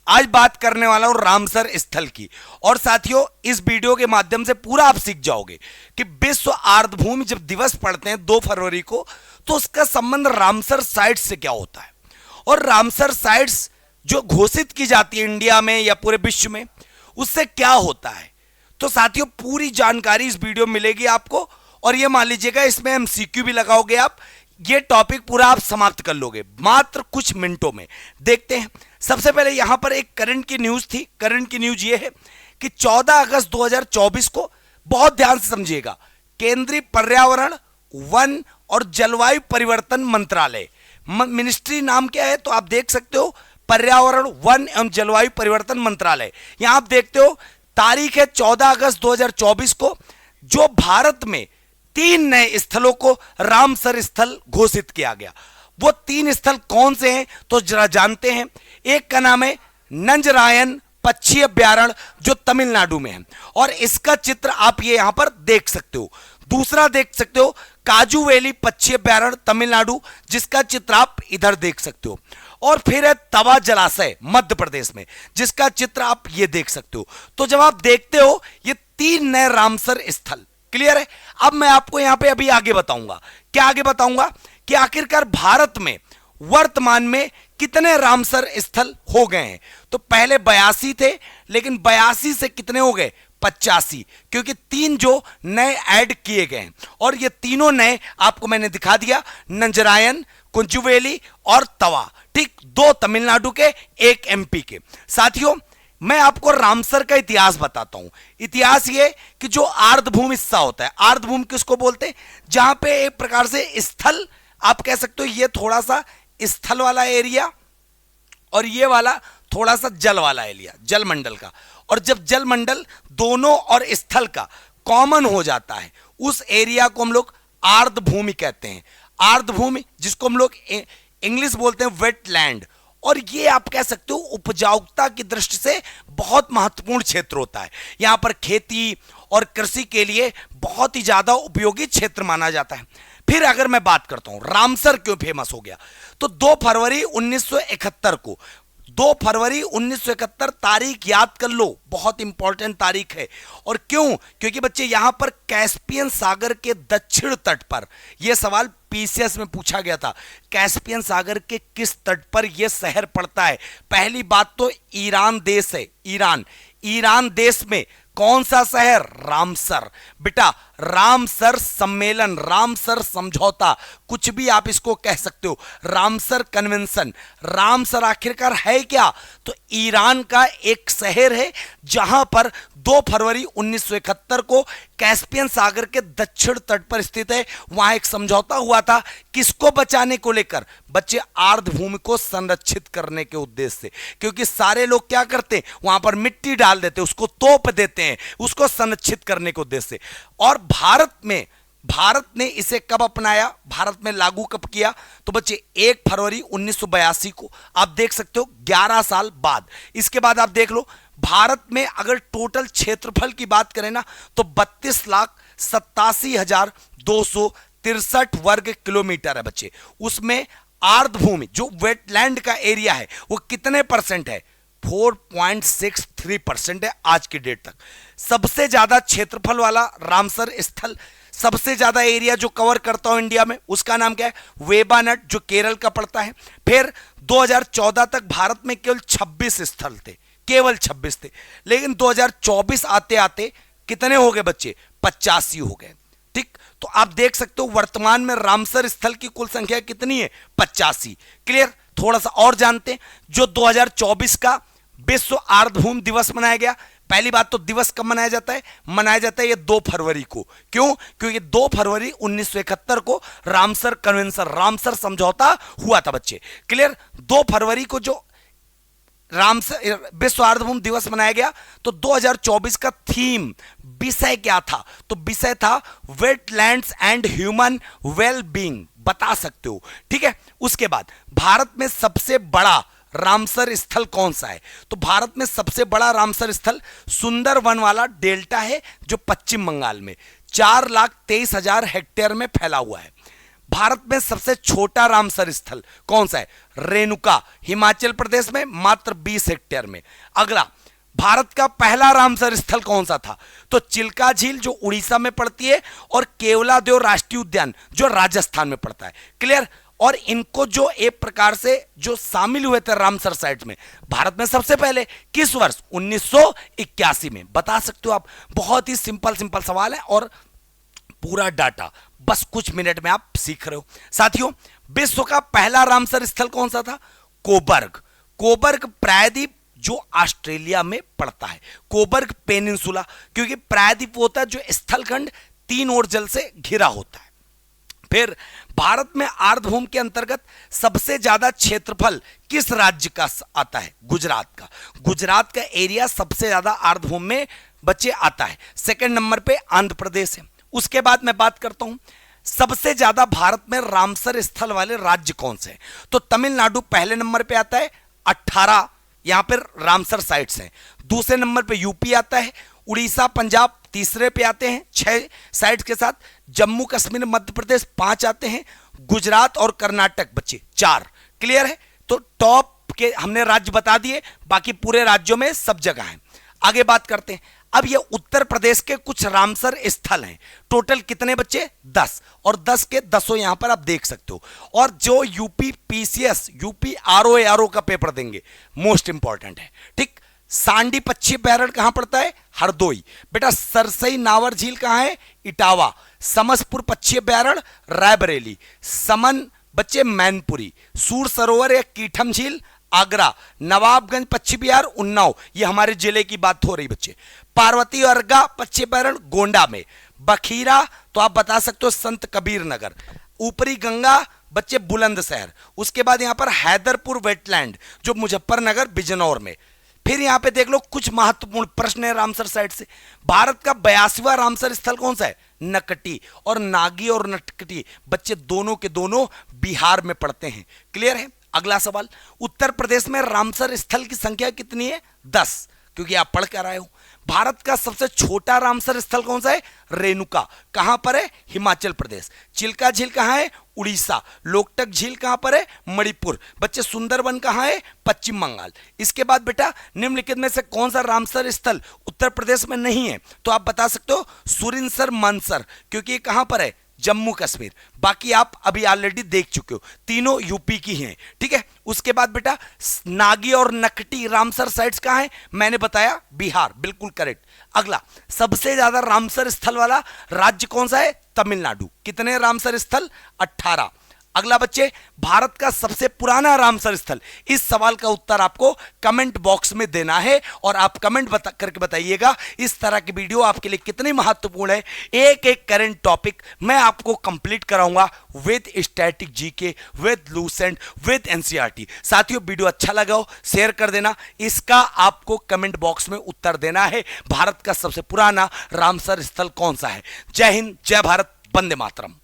आज बात करने वाला हूं रामसर स्थल की। और साथियों, इस वीडियो के माध्यम से पूरा आप सीख जाओगे कि विश्व आर्द्रभूमि जब दिवस पढ़ते हैं 2 फरवरी को, तो उसका संबंध रामसर साइट्स से क्या होता है और रामसर साइट्स जो घोषित की जाती है इंडिया में या पूरे विश्व में, उससे क्या होता है। तो साथियों, पूरी जानकारी इस वीडियो में मिलेगी आपको। और ये मान लीजिएगा, इसमें एमसीक्यू भी लगाओगे आप, ये टॉपिक पूरा आप समाप्त कर लोगे मात्र कुछ मिनटों में। देखते हैं। सबसे पहले यहां पर एक करंट की न्यूज थी। करंट की न्यूज ये है कि 14 अगस्त 2024 को, बहुत ध्यान से समझिएगा, केंद्रीय पर्यावरण, वन और जलवायु परिवर्तन मंत्रालय, मिनिस्ट्री नाम क्या है तो आप देख सकते हो, पर्यावरण, वन एवं जलवायु परिवर्तन मंत्रालय। यहां आप देखते हो तारीख है 14 अगस्त 2024 को, जो भारत में 3 नए स्थलों को रामसर स्थल घोषित किया गया। वो 3 स्थल कौन से हैं तो जरा जानते हैं। एक का नाम है नंजरायन पक्षी अभ्यारण्य, जो तमिलनाडु में है, और इसका चित्र आप ये यहां पर देख सकते हो। दूसरा देख सकते हो काजू वैली पक्षी अभ्यारण्य, तमिलनाडु, जिसका चित्र आप इधर देख सकते हो। और फिर है तवा जलाशय मध्य प्रदेश में, जिसका चित्र आप ये देख सकते हो। तो जब आप देखते हो ये 3 नए रामसर स्थल, क्लियर है। अब मैं आपको यहां पे अभी आगे बताऊंगा। क्या आगे बताऊंगा कि आखिरकार भारत में वर्तमान में कितने रामसर स्थल हो गए हैं। तो पहले 82 थे, लेकिन 82 से कितने हो गए 85, क्योंकि 3 जो नए ऐड किए गए हैं। और ये तीनों नए आपको मैंने दिखा दिया, नंजरायन, कुंजुवेली और तवा। ठीक, 2 तमिलनाडु के, 1 एमपी के। साथियों, मैं आपको रामसर का इतिहास बताता हूं। इतिहास ये कि जो आर्द्रभूमि हिस्सा होता है, आर्द्रभूमि किसको बोलते हैं, जहां पे एक प्रकार से स्थल, आप कह सकते हो ये थोड़ा सा स्थल वाला एरिया और ये वाला थोड़ा सा जल वाला एरिया, जलमंडल का। और जब जलमंडल दोनों और स्थल का कॉमन हो जाता है, उस एरिया को हम लोग आर्द्रभूमि कहते हैं। आर्द्रभूमि, जिसको हम लोग इंग्लिश बोलते हैं वेटलैंड। और ये आप कह सकते हो उपजाऊता की दृष्टि से बहुत महत्वपूर्ण क्षेत्र होता है। यहां पर खेती और कृषि के लिए बहुत ही ज्यादा उपयोगी क्षेत्र माना जाता है। फिर अगर मैं बात करता हूं रामसर क्यों फेमस हो गया, तो 2 फरवरी 1971 को, 2 फरवरी 1971 तारीख याद कर लो, बहुत इंपॉर्टेंट तारीख है। और क्यों? क्योंकि बच्चे यहां पर कैस्पियन सागर के दक्षिण तट पर, यह सवाल पीसीएस में पूछा गया था, कैस्पियन सागर के किस तट पर यह शहर पड़ता है। पहली बात तो ईरान देश है, ईरान देश में कौन सा शहर, रामसर। बेटा, रामसर सम्मेलन, रामसर समझौता, कुछ भी आप इसको कह सकते हो, रामसर कन्वेंशन। रामसर आखिरकार है क्या, तो ईरान का एक शहर है जहां पर 2 फरवरी 1971 को कैस्पियन सागर के दक्षिण तट पर स्थित है। वहां एक समझौता हुआ था, किसको बचाने को लेकर, बच्चे आर्द्रभूमि को संरक्षित करने के उद्देश्य से। क्योंकि सारे लोग क्या करते हैं, वहां पर मिट्टी डाल देते, उसको तोप देते हैं, उसको संरक्षित करने के उद्देश्य से। और भारत ने इसे कब अपनाया, भारत में लागू कब किया, तो बच्चे 1 फरवरी 1982 को। आप देख सकते हो 11 साल बाद। इसके बाद आप देख लो, भारत में अगर टोटल क्षेत्रफल की बात करें ना, तो 32,87,263 वर्ग किलोमीटर है बच्चे। उसमें आर्द्रभूमि जो वेटलैंड का एरिया है, वो कितने परसेंट है, 4.63% है आज की डेट तक। सबसे ज्यादा क्षेत्रफल वाला रामसर स्थल, सबसे ज्यादा एरिया जो कवर करता हो इंडिया में, उसका नाम क्या है, वेबानट, जो केरल का पड़ता है। फिर 2014 तक भारत में केवल 26 स्थल थे, केवल 26 थे, लेकिन 2024 आते आते कितने हो गए बच्चे, 85 हो गए। ठीक, तो आप देख सकते हो वर्तमान में रामसर स्थल की कुल संख्या कितनी है, 85। क्लियर। थोड़ा सा और जानते हैं, जो 2024 का विश्व आर्द्रभूमि दिवस मनाया गया। पहली बात तो दिवस कब मनाया जाता है, ये 2 फरवरी को। क्यों? क्योंकि 2 फरवरी 1971 को रामसर कन्वेंशन, रामसर समझौता हुआ था बच्चे। क्लियर। 2 फरवरी को जो रामसर विश्व आर्द्रभूमि दिवस मनाया गया, तो 2024 का थीम, विषय क्या था, तो विषय था वेटलैंड्स एंड ह्यूमन वेलबींग, बता सकते हो। ठीक है। उसके बाद भारत में सबसे बड़ा रामसर स्थल कौन सा है, तो भारत में सबसे बड़ा रामसर स्थल सुंदरवन वाला डेल्टा है, जो पश्चिम बंगाल में 4,23,000 हेक्टेयर में फैला हुआ है। भारत में सबसे छोटा रामसर स्थल कौन सा है? रेणुका, हिमाचल प्रदेश में, मात्र 20 हेक्टेयर में। अगला, भारत का पहला रामसर स्थल कौन सा था? तो चिल्का झील जो उड़ीसा में पड़ती है, और केवलादेव राष्ट्रीय उद्यान जो राजस्थान में पड़ता है। क्लियर? और इनको जो एक प्रकार से जो शामिल हुए थे रामसर साइट्स में भारत में सबसे पहले किस वर्ष? 1981 में। बता सकते हो आप? बहुत ही सिंपल सिंपल सवाल है और पूरा डाटा बस कुछ मिनट में आप सीख रहे हो। साथियों, विश्व का पहला रामसर स्थल कौन सा था? कोबर्ग। कोबर्ग प्रायद्वीप जो ऑस्ट्रेलिया में पड़ता है, कोबर्ग पेनिनसुला, क्योंकि प्रायद्वीप होता है जो स्थलखंड 3 ओर जल से घिरा होता है। फिर भारत में आर्द्रभूमि के अंतर्गत सबसे ज्यादा क्षेत्रफल किस राज्य का आता है? गुजरात का। गुजरात का एरिया सबसे ज्यादा आर्द्रभूमि में बच्चे आता है। सेकंड नंबर पे आंध्र प्रदेश है। उसके बाद मैं बात करता हूं सबसे ज्यादा भारत में रामसर स्थल वाले राज्य कौन से हैं? तो तमिलनाडु पहले नंबर पे आता है, 18 यहां पर रामसर साइट्स हैं। दूसरे नंबर पे यूपी आता है, उड़ीसा पंजाब तीसरे पे आते हैं 6 साइट्स के साथ, जम्मू कश्मीर मध्य प्रदेश 5 आते हैं, गुजरात और कर्नाटक बच्चे 4। क्लियर है? तो टॉप के हमने राज्य बता दिए, बाकी पूरे राज्यों में सब जगह है। आगे बात करते हैं। अब ये उत्तर प्रदेश के कुछ रामसर स्थल हैं। टोटल कितने बच्चे? 10, और 10 के 10 यहां पर आप देख सकते हो। और जो यूपी पीसीएस, यूपी आरओ का पेपर देंगे, मोस्ट इंपॉर्टेंट है। ठीक, सांडी पश्चिम अभयारण्य कहां पड़ता है? हरदोई। बेटा सरसई नावर झील कहां है? इटावा। समसपुर पश्चिम अभयारण्य रायबरेली। समन बच्चे मैनपुरी। सूर सरोवर या कीठम झील आगरा। नवाबगंज पश्चिम बिहार उन्नाव, ये हमारे जिले की बात हो रही बच्चे। पार्वती अर्गा पश्चिम अभयारण्य गोंडा में। बखीरा तो आप बता सकते हो संत कबीर नगर। ऊपरी गंगा बच्चे बुलंदशहर। उसके बाद यहां पर हैदरपुर वेटलैंड जो मुजफ्फरनगर बिजनौर में। फिर यहां पे देख लो कुछ महत्वपूर्ण प्रश्न है रामसर साइट से। भारत का 82वां रामसर स्थल कौन सा है? नकटी। और नागी और नटकटी बच्चे दोनों के दोनों बिहार में पड़ते हैं। क्लियर है? अगला सवाल, उत्तर प्रदेश में रामसर स्थल की संख्या कितनी है? 10, क्योंकि आप पढ़ कर आए हो। भारत का सबसे छोटा रामसर स्थल कौन सा है? रेणुका। कहां पर है? हिमाचल प्रदेश। चिल्का झील कहां है? उड़ीसा। लोकटक झील कहां पर है? मणिपुर। बच्चे सुंदरबन कहां है? पश्चिम बंगाल। इसके बाद बेटा निम्नलिखित में से कौन सा रामसर स्थल उत्तर प्रदेश में नहीं है? तो आप बता सकते हो सुरिनसर मानसर, क्योंकि ये कहां पर है? जम्मू कश्मीर। बाकी आप अभी ऑलरेडी देख चुके हो, तीनों यूपी की हैं। ठीक है? उसके बाद बेटा नागी और नकटी रामसर साइट्स कहां है? मैंने बताया बिहार, बिल्कुल करेक्ट। अगला, सबसे ज्यादा रामसर स्थल वाला राज्य कौन सा है? तमिलनाडु। कितने रामसर स्थल? 18। अगला बच्चे, भारत का सबसे पुराना रामसर स्थल। इस सवाल का उत्तर आपको कमेंट बॉक्स में देना है और आप कमेंट करके बताइएगा इस तरह की वीडियो आपके लिए कितनी महत्वपूर्ण है। एक एक करंट टॉपिक मैं आपको कंप्लीट कराऊंगा with static GK, with Lucent, with NCERT. साथियों, वीडियो अच्छा लगा हो शेयर कर देना। इसका आपको कमेंट बॉक्स में उत्तर देना है, भारत का सबसे पुराना रामसर स्थल कौन सा है। जय हिंद, जय भारत, वंदे मातरम।